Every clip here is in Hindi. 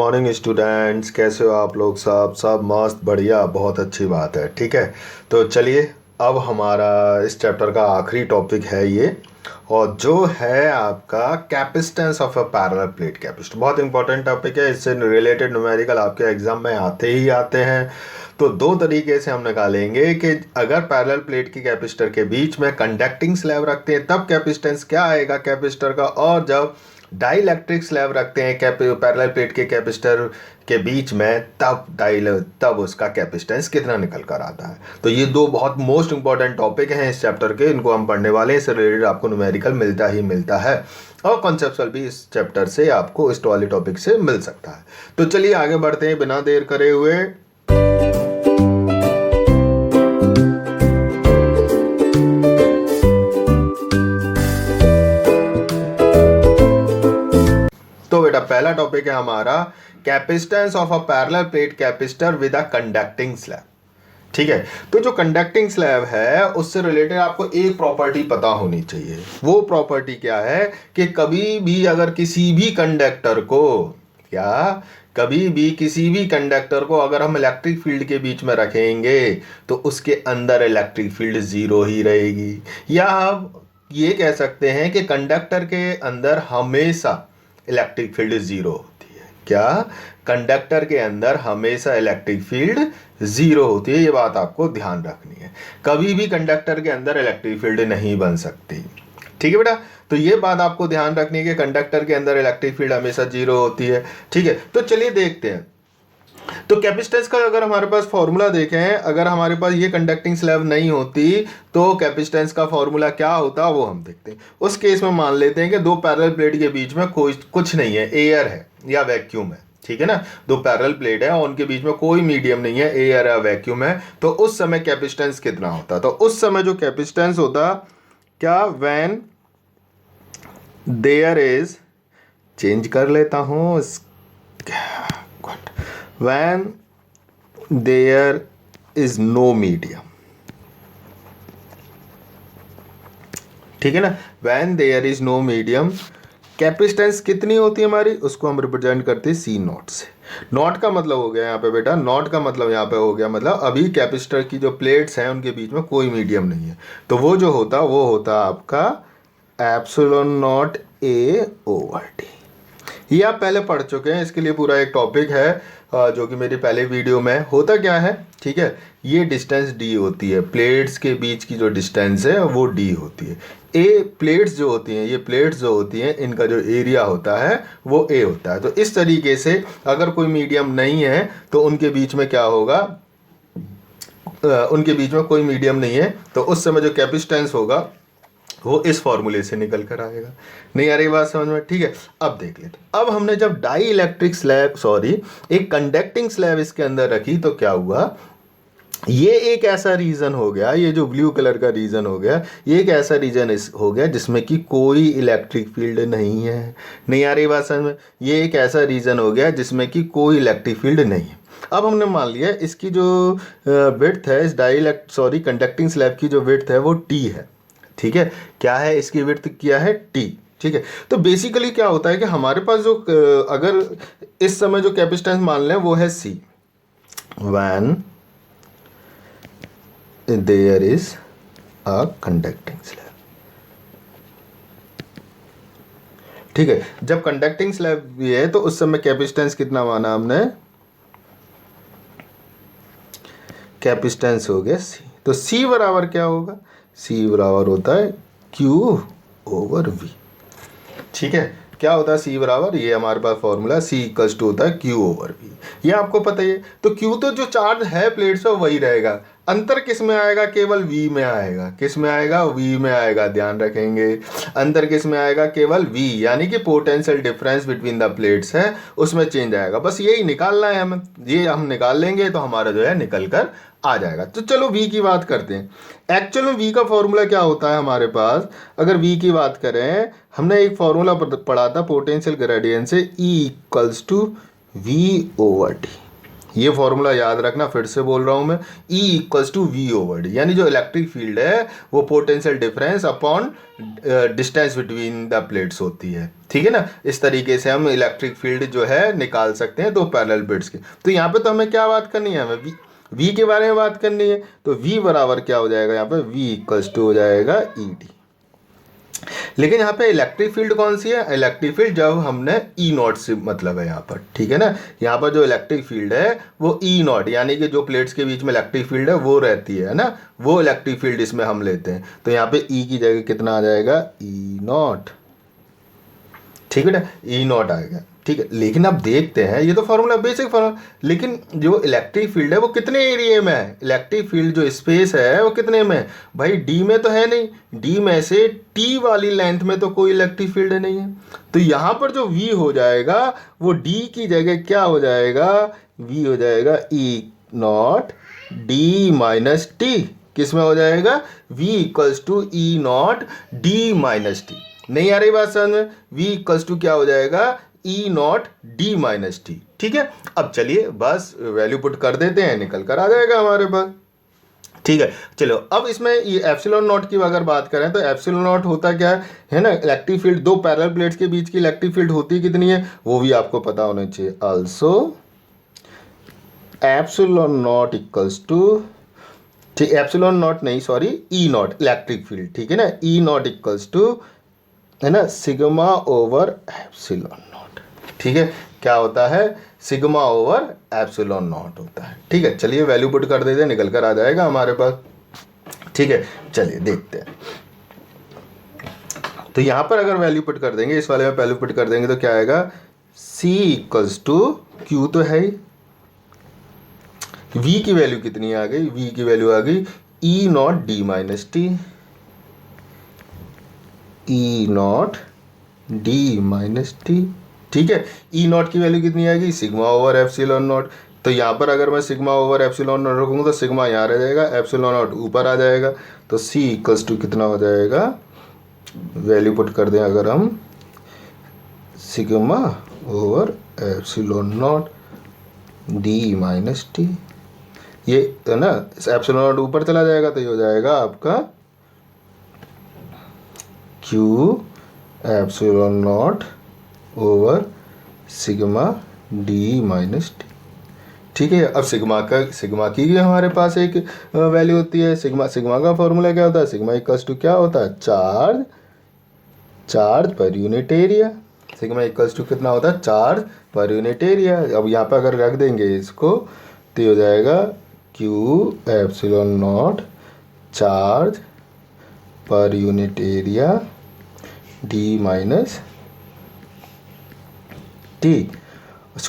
मॉर्निंग स्टूडेंट्स, कैसे हो आप लोग? सब मस्त बढ़िया, बहुत अच्छी बात है। ठीक है, तो चलिए अब हमारा इस चैप्टर का आखिरी टॉपिक है ये, और जो है आपका capacitance of a parallel plate capacitor. बहुत इंपॉर्टेंट टॉपिक है, इससे रिलेटेड न्यूमेरिकल आपके एग्जाम में आते ही आते हैं। तो दो तरीके से हम निकालेंगे कि अगर पैरेलल प्लेट की कैपेसिटर के बीच में कंडक्टिंग स्लैब रखते हैं तब कैपेसिटेंस क्या आएगा कैपेसिटर का, और जब डाइलेक्ट्रिक स्लैब रखते हैं पैरेलल प्लेट के कैपेसिटर के बीच में तब उसका कैपेसिटेंस कितना निकल कर आता है। तो ये दो बहुत मोस्ट इंपॉर्टेंट टॉपिक हैं इस चैप्टर के, इनको हम पढ़ने वाले हैं। इससे रिलेटेड आपको न्यूमेरिकल मिलता ही मिलता है, और कॉन्सेप्चुअल भी इस चैप्टर से आपको इस वाले टॉपिक से मिल सकता है। तो चलिए आगे बढ़ते हैं बिना देर करे हुए। तो बेटा पहला टॉपिक है हमारा capacitance of a parallel plate capacitor with a conducting slab. ठीक है, तो जो कंडक्टिंग स्लैब है उससे रिलेटेड आपको एक प्रॉपर्टी पता होनी चाहिए। वो प्रॉपर्टी क्या है कि कभी भी अगर किसी भी कंडक्टर को अगर हम इलेक्ट्रिक फील्ड के बीच में रखेंगे तो उसके अंदर इलेक्ट्रिक फील्ड जीरो ही रहेगी, या हम ये कह सकते हैं कि कंडक्टर के अंदर हमेशा इलेक्ट्रिक फील्ड जीरो होती है। क्या? कंडक्टर के अंदर हमेशा इलेक्ट्रिक फील्ड जीरो होती है, ये बात आपको ध्यान रखनी है। कभी भी कंडक्टर के अंदर इलेक्ट्रिक फील्ड नहीं बन सकती। ठीक है बेटा, तो ये बात आपको ध्यान रखनी है कि कंडक्टर के अंदर इलेक्ट्रिक फील्ड हमेशा जीरो होती है। ठीक है, तो चलिए देखते हैं। तो कैपेसिटेंस का अगर हमारे पास फॉर्मूला देखें, अगर हमारे पास ये कंडक्टिंग स्लैब नहीं होती तो कैपेसिटेंस का फॉर्मूला क्या होता वो हम देखते हैं। उस केस में मान लेते हैं कि दो पैरेलल प्लेट के बीच में कोई कुछ नहीं है, एयर है या वैक्यूम है। ठीक है ना, दो पैरेलल प्लेट है और उनके बीच में कोई मीडियम नहीं है, एयर या वैक्यूम है। तो उस समय कैपेसिटेंस कितना होता? तो उस समय जो कैपेसिटेंस होता क्या, व्हेन देयर इज, चेंज कर लेता हूं, when there is no medium। ठीक है ना, when there is no medium capacitance कितनी होती है हमारी, उसको हम रिप्रेजेंट करते हैं सी नॉट से। नॉट का मतलब हो गया यहाँ पे बेटा, नॉट का मतलब यहाँ पे हो गया मतलब अभी कैपेसिटर की जो प्लेट्स हैं उनके बीच में कोई मीडियम नहीं है। तो वो जो होता वो होता आपका epsilon not A over T. ये आप पहले पढ़ चुके हैं, इसके लिए पूरा एक टॉपिक है जो कि मेरी पहले वीडियो में। होता क्या है, ठीक है, ये डिस्टेंस डी होती है, प्लेट्स के बीच की जो डिस्टेंस है वो डी होती है। ए प्लेट्स जो होती हैं, ये प्लेट्स जो होती हैं इनका जो एरिया होता है वो ए होता है। तो इस तरीके से अगर कोई मीडियम नहीं है तो उनके बीच में क्या होगा, उनके बीच में कोई मीडियम नहीं है, तो उस समय जो कैपेसिटेंस होगा वो इस फॉर्मूले से निकल कर आएगा। नहीं आ रही बात समझ में? ठीक है, अब देख लेते। अब हमने जब डाई इलेक्ट्रिक स्लैब एक कंडक्टिंग स्लैब इसके अंदर रखी तो क्या हुआ, ये एक ऐसा रीजन हो गया, ये जो ब्लू कलर का रीजन हो गया, ये एक ऐसा रीजन हो गया जिसमें कि कोई इलेक्ट्रिक फील्ड नहीं है। नहीं आ रही बात समझ में? ये एक ऐसा रीजन हो गया जिसमें कि कोई इलेक्ट्रिक फील्ड नहीं है। अब हमने मान लिया इसकी जो विड्थ है, इस कंडक्टिंग स्लैब की जो विड्थ है वो टी है। ठीक है, क्या है इसकी विड्थ, किया है टी। ठीक है, तो बेसिकली क्या होता है कि हमारे पास जो अगर इस समय जो कैपेसिटेंस मान लें वो है C, when there is a conducting slab. ठीक है, जब कंडक्टिंग स्लैब भी है तो उस समय कैपेसिटेंस कितना माना हमने, कैपेसिटेंस हो गया सी। तो सी बराबर क्या होगा, सी बराबर होता है क्यू ओवर वी। ठीक है, क्या होता है सी बराबर, ये हमारे पास फॉर्मूला, सी इक्वल्स टू होता है क्यू ओवर वी, ये आपको पता ही है। तो क्यू तो जो चार्ज है प्लेट्स पे वही रहेगा, अंतर किस में आएगा, केवल वी में आएगा। किस में आएगा, वी में आएगा, ध्यान रखेंगे। अंतर किस में आएगा, केवल वी, यानी कि potential difference between the plates है उसमें चेंज आएगा। बस यही निकालना है हमें, ये हम निकाल लेंगे तो हमारा जो है निकल कर आ जाएगा। तो चलो वी की बात करते हैं। एक्चुअल में वी का फॉर्मूला क्या होता है हमारे पास, अगर वी की बात करें, हमने एक फॉर्मूला पढ़ा था पोटेंशियल ग्रेडियंट से, E equals to V over T. ये फॉर्मूला याद रखना, फिर से बोल रहा हूँ मैं, E equals to V over D, यानी जो इलेक्ट्रिक फील्ड है वो potential difference upon distance between the plates होती है। ठीक है ना, इस तरीके से हम इलेक्ट्रिक फील्ड जो है निकाल सकते हैं दो पैरेलल प्लेट्स के। तो यहाँ पे तो हमें क्या बात करनी है, हमें V के बारे में बात करनी है। तो V बराबर क्या हो जाएगा यहाँ पे, V इक्वल्स टू हो जाएगा ई डी। लेकिन यहाँ पे इलेक्ट्रिक फील्ड कौन सी है, इलेक्ट्रिक फील्ड जब हमने ई नॉट से मतलब है यहाँ पर, ठीक है ना, यहाँ पर जो इलेक्ट्रिक फील्ड है वो ई नॉट, यानी कि जो प्लेट्स के बीच में इलेक्ट्रिक फील्ड है वो रहती है ना, वो इलेक्ट्रिक फील्ड इसमें हम लेते हैं। तो यहाँ पे ई की जगह कितना आ जाएगा, ई नॉट। ठीक है ना, ई नॉट आएगा। ठीक है, लेकिन अब देखते हैं, ये तो फॉर्मूला बेसिक फॉर्मूला, लेकिन जो इलेक्ट्रिक फील्ड है वो कितने एरिया में है, इलेक्ट्रिक फील्ड जो स्पेस है वो कितने में है भाई, डी में तो है नहीं, डी में से टी वाली लेंथ में तो कोई इलेक्ट्रिक फील्ड नहीं है। तो यहाँ पर जो वी हो जाएगा वो डी की जगह क्या हो जाएगा, वी हो जाएगा E not D minus T. किस में हो जाएगा, V equals to E not D minus T. नहीं आ रही बात समझ में, v इक्वल्स टू क्या हो जाएगा, E not D minus T. ठीक है, अब चलिए बस वैल्यू पुट कर देते हैं, निकल कर आ जाएगा हमारे पास। ठीक है, चलो अब इसमें ये एप्सिलॉन नॉट की अगर बात करें तो एप्सिलॉन नॉट होता क्या है ना, इलेक्ट्रिक फील्ड, दो पैरेलल प्लेट्स के बीच की इलेक्ट्रिक फील्ड होती कितनी है वो भी आपको पता होना चाहिए। Also epsilon not equals to, ठीक, एप्सिलॉन नॉट नहीं sorry, E not electric field, ठीक है ना, ई नॉट इक्वल्स टू है ना सिग्मा ओवर एप्सिलॉन नॉट। ठीक है, क्या होता है, सिग्मा ओवर एप्सिलॉन नॉट होता है। ठीक है, चलिए वैल्यू पुट कर देते हैं, निकल कर आ जाएगा हमारे पास। ठीक है, चलिए देखते हैं। तो यहाँ पर अगर वैल्यू पुट कर देंगे, इस वाले में वैल्यू पुट कर देंगे तो क्या आएगा, C इक्वल्स टू Q तो है ही, V की वैल्यू कितनी आ गई, V की वैल्यू आ गई E not D minus T, E not D minus T. ठीक है, ई नॉट की वैल्यू कितनी आएगी, सिग्मा ओवर एप्सिलॉन नॉट। तो यहाँ पर अगर मैं सिग्मा ओवर एप्सिलॉन नॉट रखूँगा तो सिग्मा यहाँ रह जाएगा, एप्सिलॉन नॉट ऊपर आ जाएगा। तो C इक्वल्स टू कितना हो जाएगा, वैल्यू पुट कर दें अगर हम, sigma over epsilon not D minus T, ये है ना, एप्सिलॉन नॉट ऊपर चला जाएगा तो ये हो जाएगा आपका Q epsilon naught over sigma D minus T. ठीक है, अब सिग्मा की भी हमारे पास एक वैल्यू होती है, सिग्मा का फॉर्मूला क्या होता है, सिग्मा इक्वल्स टू क्या होता है, चार्ज पर unit area. Sigma equals to कितना होता है, चार्ज पर यूनिट एरिया। अब यहाँ पर अगर रख देंगे इसको तो ये हो जाएगा Q एप्सिलॉन नॉट चार्ज पर unit area D minus T.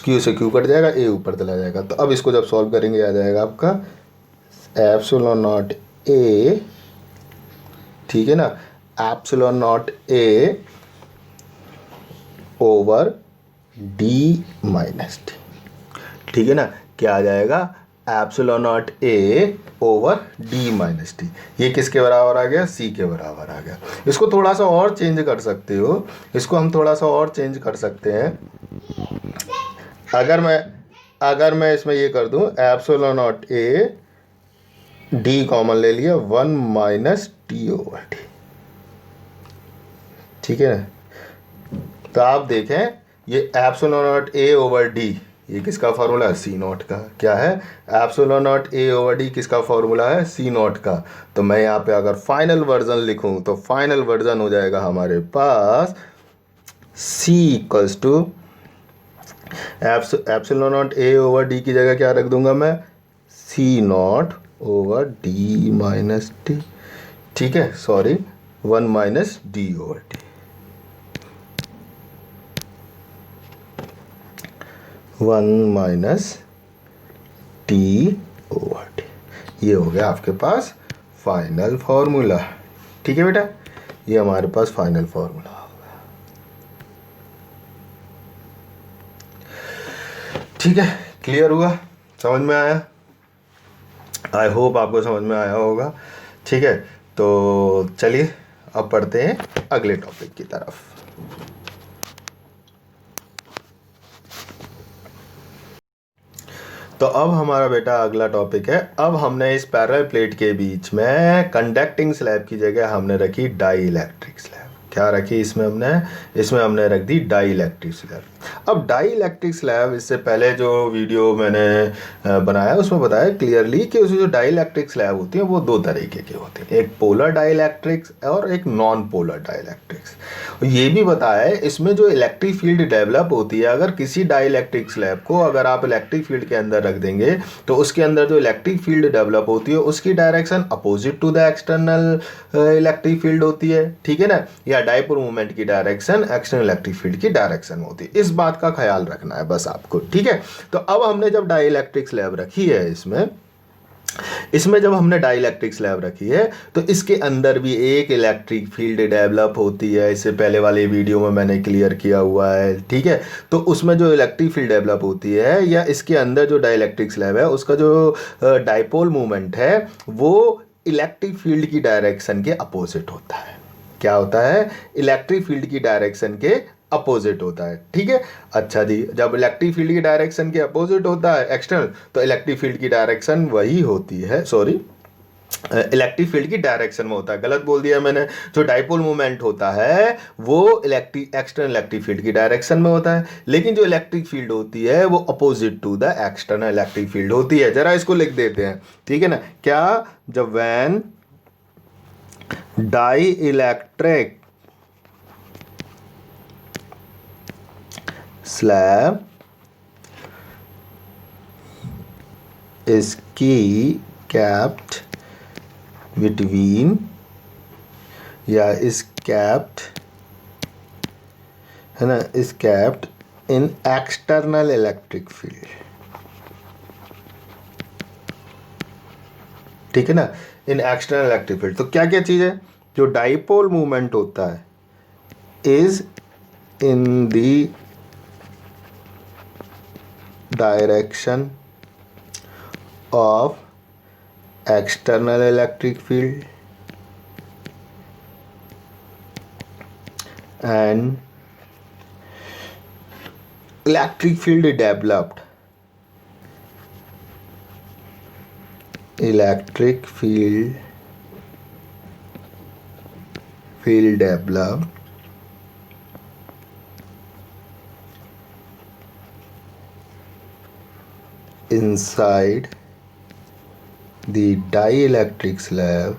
Q से क्यू कट जाएगा, ए ऊपर चला जाएगा। तो अब इसको जब सॉल्व करेंगे आ जाएगा आपका एप्सिलॉन नॉट ए, ठीक है ना, epsilon not A over D minus T. ठीक है ना, क्या आ जाएगा, epsilon not A over D minus T. ये किसके बराबर आ गया, सी के बराबर आ गया। इसको थोड़ा सा और चेंज कर सकते हो, इसको हम थोड़ा सा और चेंज कर सकते हैं। अगर मैं इसमें ये कर दूं, epsilon not A D common ले लिया, 1 माइनस टी ओवर डी। ठीक है ना, तो आप देखें ये epsilon not A over D, ये किसका फॉर्मूला है, सी नॉट का। क्या है, epsilon not A over D किसका फॉर्मूला है, सी नॉट का। तो मैं यहाँ पे अगर फाइनल वर्जन लिखूँ तो फाइनल वर्जन हो जाएगा हमारे पास C equals to epsilon not A over D की जगह क्या रख दूंगा मैं, C naught over D minus T. ठीक है, sorry 1 minus D over D, 1 minus T over T. ये हो गया आपके पास फाइनल फॉर्मूला। ठीक है बेटा, ये हमारे पास फाइनल फॉर्मूला हो गया। ठीक है, क्लियर हुआ, समझ में आया, आई होप आपको समझ में आया होगा। ठीक है, तो चलिए अब पढ़ते हैं अगले टॉपिक की तरफ। तो अब हमारा बेटा अगला टॉपिक है। अब हमने इस पैरेलल प्लेट के बीच में कंडक्टिंग स्लैब की जगह हमने रखी डाई इलेक्ट्रिक स्लैब। क्या रखी इसमें हमने रख दी डाई इलेक्ट्रिक स्लैब। अब डाई इलेक्ट्रिक स्लैब, इससे पहले जो वीडियो मैंने बनाया उसमें बताया क्लियरली कि उसमें जो डाई इलेक्ट्रिक स्लैब होती है वो दो तरीके की होती है, एक पोलर डाई इलेक्ट्रिक्स और एक नॉन पोलर डाई इलेक्ट्रिक्स। ये भी बताया है इसमें जो इलेक्ट्रिक फील्ड डेवलप होती है, अगर किसी डाई इलेक्ट्रिक स्लैब को अगर आप इलेक्ट्रिक फील्ड के अंदर रख देंगे तो उसके अंदर जो इलेक्ट्रिक फील्ड डेवलप होती है उसकी direction opposite to the external electric field होती है, ठीक है ना, या डाइपोल मूवमेंट की डायरेक्शन एक्सटर्नल इलेक्ट्रिक फील्ड की डायरेक्शन होती है। इस बात का ख्याल रखना है बस आपको, ठीक है। तो अब हमने जब डाई इलेक्ट्रिक स्लैब रखी है इसमें जब हमने डाई इलेक्ट्रिक स्लैब रखी है तो इसके अंदर भी एक इलेक्ट्रिक फील्ड डेवलप होती है। इससे पहले वाले वीडियो में मैंने क्लियर किया हुआ है, ठीक है। तो उसमें जो इलेक्ट्रिक फील्ड डेवलप होती है या इसके अंदर जो डाई इलेक्ट्रिक स्लैब है उसका जो डाइपोल मूवमेंट है वो इलेक्ट्रिक फील्ड की डायरेक्शन के अपोजिट होता है। क्या होता है? इलेक्ट्रिक फील्ड की डायरेक्शन के अपोजिट होता है, ठीक है। अच्छा जी, जब इलेक्ट्रिक फील्ड की डायरेक्शन के अपोजिट होता है एक्सटर्नल, तो इलेक्ट्रिक फील्ड की डायरेक्शन वही होती है, इलेक्ट्रिक फील्ड की डायरेक्शन में होता है, गलत बोल दिया मैंने। जो डाइपोल मूवमेंट होता है वो एक्सटर्नल इलेक्ट्रिक फील्ड की डायरेक्शन में होता है, लेकिन जो इलेक्ट्रिक फील्ड होती है वो opposite to the external electric field होती है। जरा इसको लिख देते हैं, ठीक है ना। क्या? जब when dielectric slab is key kept between या is kept है ना, is kept in external electric field, ठीक है ना, इन एक्सटर्नल इलेक्ट्रिक फील्ड। तो क्या क्या चीज़ है? जो डाइपोल मूवमेंट होता है is in the direction of external electric field and electric field developed developed inside the dielectric slab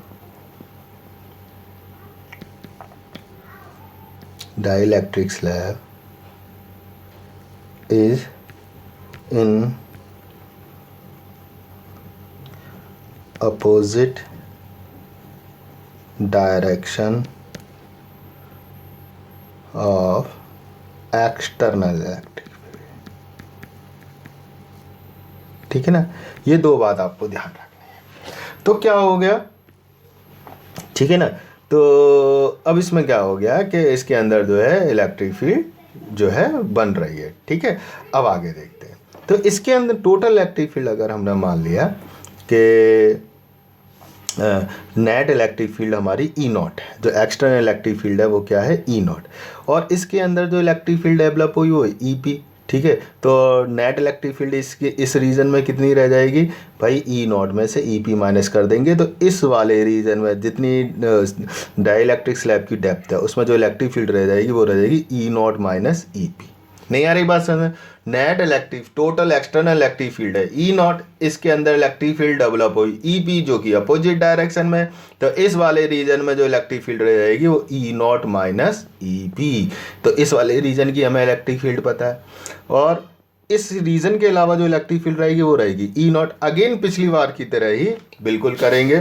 is in opposite direction of external electric, ठीक है ना। ये दो बात आपको ध्यान रखनी है। तो क्या हो गया, ठीक है ना। तो अब इसमें क्या हो गया कि इसके अंदर जो है इलेक्ट्रिक फील्ड जो है बन रही है, ठीक है। अब आगे देखते हैं। तो इसके अंदर टोटल इलेक्ट्रिक फील्ड अगर हमने मान लिया कि नेट इलेक्ट्रिक फील्ड हमारी ई नॉट है, जो एक्सटर्नल इलेक्ट्रिक फील्ड है वो क्या है? ई नॉट, और इसके अंदर जो इलेक्ट्रिक फील्ड डेवलप हुई वो ई पी, ठीक है। तो नेट इलेक्ट्रिक फील्ड इस रीजन में कितनी रह जाएगी भाई? ई नॉट में से ई पी माइनस कर देंगे तो इस वाले रीजन में जितनी डाई इलेक्ट्रिक स्लैब की डेप्थ है उसमें जो इलेक्ट्रिक फील्ड रह जाएगी वो रह जाएगी ई नॉट माइनस ई पी। नहीं आ रही बात समझ? Net electric total external electric field है ई नॉट, इसके अंदर इलेक्ट्रिक फील्ड डेवलप हुई ई पी जो कि अपोजिट डायरेक्शन में, तो इस वाले रीजन में जो इलेक्ट्रिक फील्ड रह जाएगी वो ई नॉट माइनस ई पी। तो इस वाले रीजन की हमें इलेक्ट्रिक फील्ड पता है, और इस रीजन के अलावा जो इलेक्ट्रिक फील्ड रहेगी वो रहेगी ई नॉट। अगेन पिछली बार की तरह ही बिल्कुल करेंगे।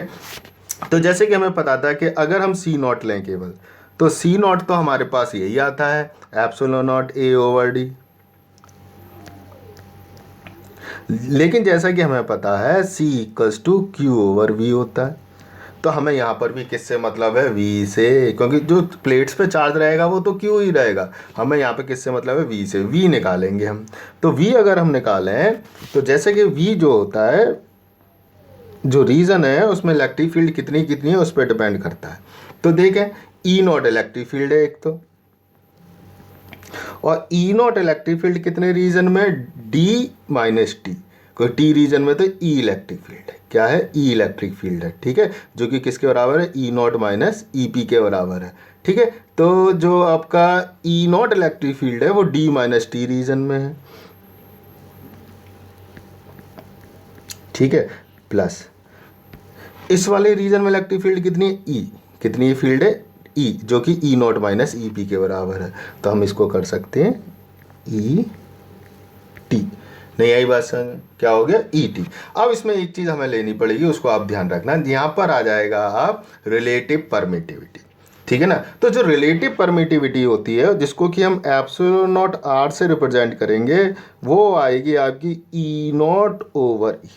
तो जैसे कि हमें पता था कि अगर हम सी नॉट लें केवल, तो सी नॉट तो हमारे पास यही आता है epsilon not A over D, लेकिन जैसा कि हमें पता है C equals to Q over V होता है। तो हमें यहाँ पर भी किससे मतलब है? V से, क्योंकि जो प्लेट्स पे चार्ज रहेगा वो तो Q ही रहेगा। हमें यहाँ पे किससे मतलब है? V से। V निकालेंगे हम। तो V अगर हम निकालें तो जैसे कि V जो होता है, जो रीजन है उसमें इलेक्ट्रिक फील्ड कितनी कितनी है उस पर डिपेंड करता है। तो देखें E नॉट इलेक्ट्रिक फील्ड है एक तो, और E नॉट इलेक्ट्रिक फील्ड कितने रीजन में? D minus T, T region में तो ई इलेक्ट्रिक फील्ड है। क्या है? ई इलेक्ट्रिक फील्ड है, ठीक है, जो कि किसके बराबर है? E not minus E P के बराबर है, ठीक है। तो जो आपका ई नॉट इलेक्ट्रिक फील्ड है वो डी माइनस टी रीजन में है, ठीक है, प्लस इस वाले रीजन में इलेक्ट्रिक फील्ड कितनी है? ई, कितनी फील्ड है? ई, जो कि ई नॉट माइनस ई पी के बराबर है। तो हम इसको कर सकते हैं ई टी। नहीं आई बात समझ? क्या हो गया? E T. अब इसमें एक चीज़ हमें लेनी पड़ेगी, उसको आप ध्यान रखना, यहाँ पर आ जाएगा आप रिलेटिव परमिटिविटी, ठीक है ना। तो जो रिलेटिव परमिटिविटी होती है, जिसको कि हम एप्सिलॉन नॉट आर से रिप्रेजेंट करेंगे, वो आएगी आपकी ई नॉट ओवर ई।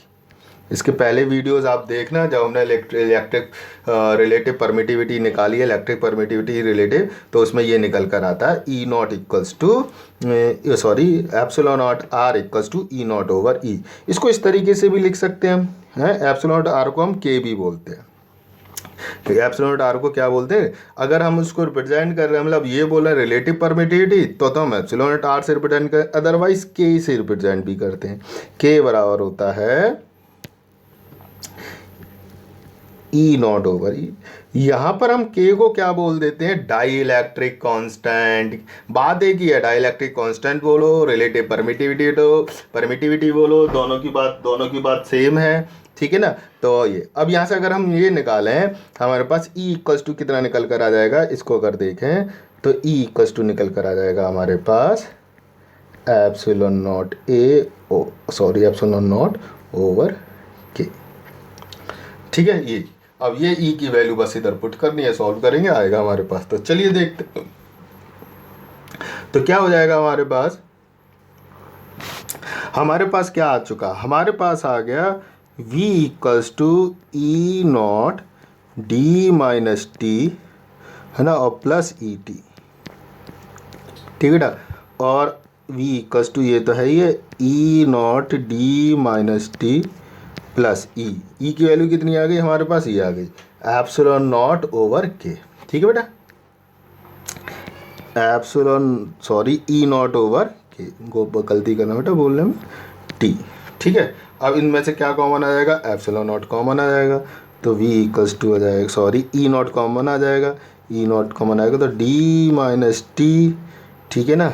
इसके पहले वीडियोस आप देखना, जब हमने इलेक्ट्रिक रिलेटिव परमिटिविटी निकाली है, इलेक्ट्रिक परमिटिविटी रिलेटिव, तो उसमें ये निकल कर आता है E naught equals to epsilon naught R equals to E naught over E. इसको इस तरीके से भी लिख सकते हैं हम, हैं, एप्सिलॉन नॉट आर को हम के भी बोलते हैं। तो एप्सिलॉन नॉट आर को क्या बोलते हैं? अगर हम उसको रिप्रेजेंट कर रहे हैं, मतलब ये बोला रिलेटिव परमिटिविटी, तो हम एप्सिलॉन नॉट आर से रिप्रेजेंट करें, अदरवाइज के से रिप्रेजेंट भी करते हैं। के बराबर होता है ई नॉट ओवर ई। यहाँ पर हम के को क्या बोल देते हैं? Dielectric constant. बात एक ही है, डाई इलेक्ट्रिक कॉन्स्टेंट बोलो, रिलेटिव परमिटिविटी बोलो, दोनों की बात सेम है, ठीक है ना। तो ये अब यहाँ से अगर हम ये निकालें, हमारे पास ई इक्वल्स टू कितना निकल कर आ जाएगा? इसको अगर देखें तो ई इक्वल्स टू निकल कर आ जाएगा हमारे पास epsilon naught epsilon naught over K, ठीक है। ये अब ये ई की वैल्यू बस इधर पुट करनी है, सॉल्व करेंगे, आएगा हमारे पास। तो चलिए देखते, तो क्या हो जाएगा हमारे पास? हमारे पास क्या आ चुका? हमारे पास आ गया v equals to E not D minus T, है ना, और प्लस ई टी, ठीक है ना। और v इक्वल्स टू ये तो है ये E not D minus T plus E की वैल्यू कितनी आ गई हमारे पास? ये आ गई एप्सिलॉन नॉट ओवर के, ठीक है बेटा, ई नॉट ओवर के, गलती करना बेटा बोलने में, टी, ठीक है। अब इनमें से क्या कॉमन आ जाएगा? एप्सिलॉन नॉट कॉमन आ जाएगा, तो v इक्वल्स टू आ जाएगा, ई नॉट कॉमन आ जाएगा, ई नॉट कॉमन आएगा तो डी माइनस टी, ठीक है ना,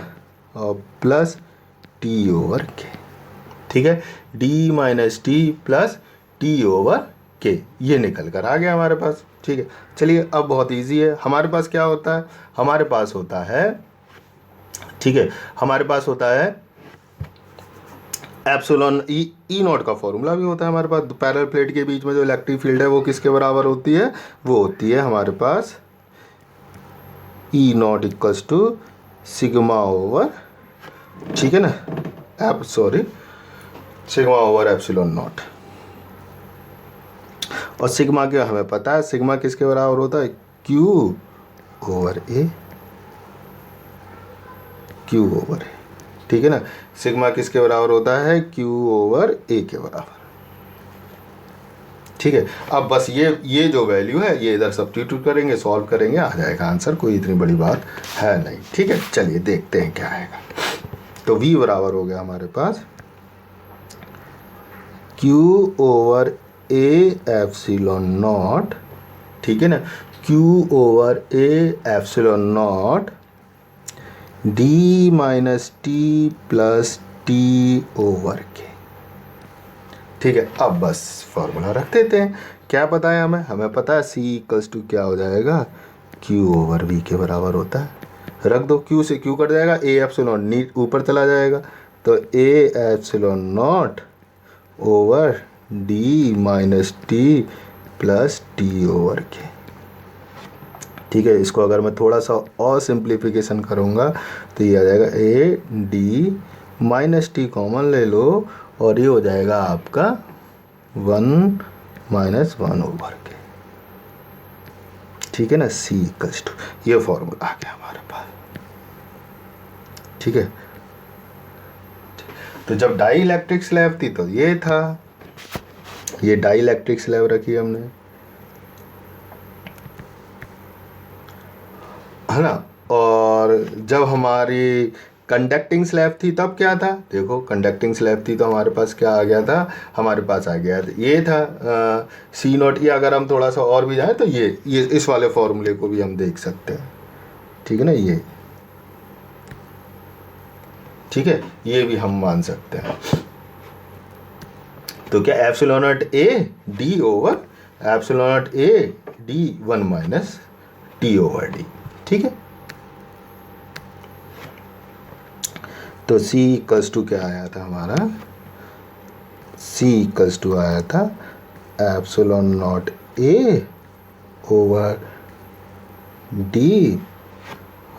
और प्लस टी ओवर के, ठीक है, D minus T plus T over के, ये निकल कर आ गया हमारे पास, ठीक है। चलिए अब बहुत इजी है, हमारे पास क्या होता है? हमारे पास होता है, ठीक है, हमारे पास होता है एप्सिलॉन ई नॉट का फॉर्मूला भी होता है हमारे पास। पैरेलल प्लेट के बीच में जो इलेक्ट्रिक फील्ड है वो किसके बराबर होती है? वो होती है हमारे पास E naught equals to sigma over, ठीक है ना, सिग्मा ओवर एप्सिलॉन नॉट। और सिग्मा क्या हमें पता है? सिग्मा किसके बराबर होता है? क्यू ओवर ए, ठीक है ना। सिग्मा किसके बराबर होता है? क्यू ओवर ए के बराबर, ठीक है। अब बस ये जो वैल्यू है ये इधर सब्स्टिट्यूट करेंगे, सॉल्व करेंगे, आ जाएगा आंसर, कोई इतनी बड़ी बात है नहीं, ठीक है। चलिए देखते हैं क्या आएगा। तो v बराबर हो गया हमारे पास q over a epsilon not, ठीक है ना, q over a epsilon not D minus T plus T over K, ठीक है। अब बस फॉर्मूला रख देते हैं, क्या पता है हमें पता है c इक्वल्स टू क्या हो जाएगा? q ओवर v के बराबर होता है, रख दो, q से q कट जाएगा, a एप्सिलॉन ऊपर चला जाएगा, तो a epsilon naught over d minus T plus T over K, ठीक है। इसको अगर मैं थोड़ा सा और सिंप्लीफिकेशन करूँगा तो ये आ जाएगा a d minus T common ले लो और ये हो जाएगा आपका 1 माइनस 1 ओवर के, ठीक है ना, c इक्वल्स टू, ये फॉर्मूला आ गया हमारे पास, ठीक है। तो जब डाई इलेक्ट्रिक स्लैब थी तो ये था, ये डाई इलेक्ट्रिक स्लैब रखी हमने, है ना। और जब हमारी कंडक्टिंग स्लैब थी तब क्या था, देखो कंडक्टिंग स्लैब थी तो हमारे पास क्या आ गया था, हमारे पास आ गया ये था सी नॉट। ये अगर हम थोड़ा सा और भी जाएँ तो ये इस वाले फॉर्मूले को भी हम देख सकते हैं, ठीक है ना, ये ठीक है, ये भी हम मान सकते हैं। तो क्या epsilon not A D over epsilon not A D 1 minus T over D, ठीक है। तो C इक्वल्स टू क्या आया था हमारा, C इक्वल्स टू आया था epsilon not A over D,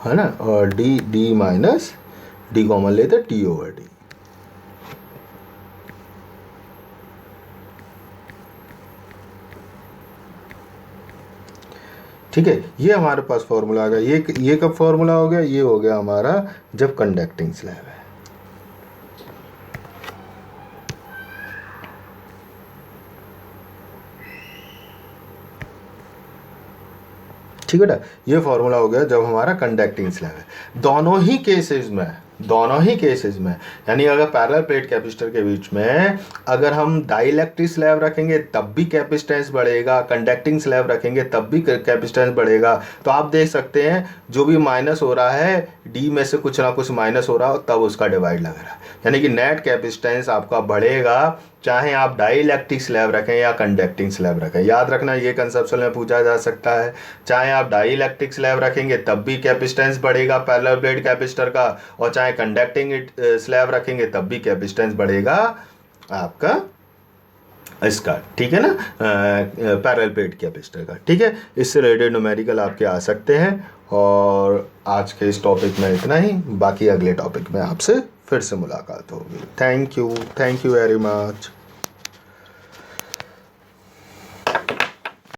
है ना, और डी माइनस डी कॉमन लेते टी ओवर डी। ठीक है, ये हमारे पास फॉर्मूला आ गया। ये कब फॉर्मूला हो गया, ये हो गया हमारा जब कंडक्टिंग स्लैब है। ठीक है ना, ये फॉर्मूला हो गया जब हमारा कंडक्टिंग स्लैब है। दोनों ही केसेस में यानी अगर पैरेलल प्लेट कैपेसिटर के बीच में अगर हम डाइलेक्ट्रिक स्लैब रखेंगे तब भी कैपेसिटेंस बढ़ेगा, कंडक्टिंग स्लैब रखेंगे तब भी कैपेसिटेंस बढ़ेगा। तो आप देख सकते हैं जो भी माइनस हो रहा है डी में से कुछ ना कुछ माइनस हो रहा हो तब उसका डिवाइड लग रहा है, यानी कि नेट कैपेसिटेंस आपका बढ़ेगा चाहे आप डाइलेक्ट्रिक स्लैब रखें या कंडक्टिंग स्लैब रखें। याद रखना ये कंसेप्शन में पूछा जा सकता है, चाहे आप डाइलेक्ट्रिक स्लैब रखेंगे तब भी कैपेसिटेंस बढ़ेगा पैरेलल प्लेट कैपेसिटर का, और चाहे कंडक्टिंग स्लैब रखेंगे तब भी कैपेसिटेंस बढ़ेगा आपका इसका, ठीक है ना, पैरेलल प्लेट कैपेसिटर का। ठीक है, इससे रिलेटेड न्यूमेरिकल आपके आ सकते हैं। और आज के इस टॉपिक में इतना ही, बाकी अगले टॉपिक में आपसे फिर से मुलाकात होगी। Thank you very much.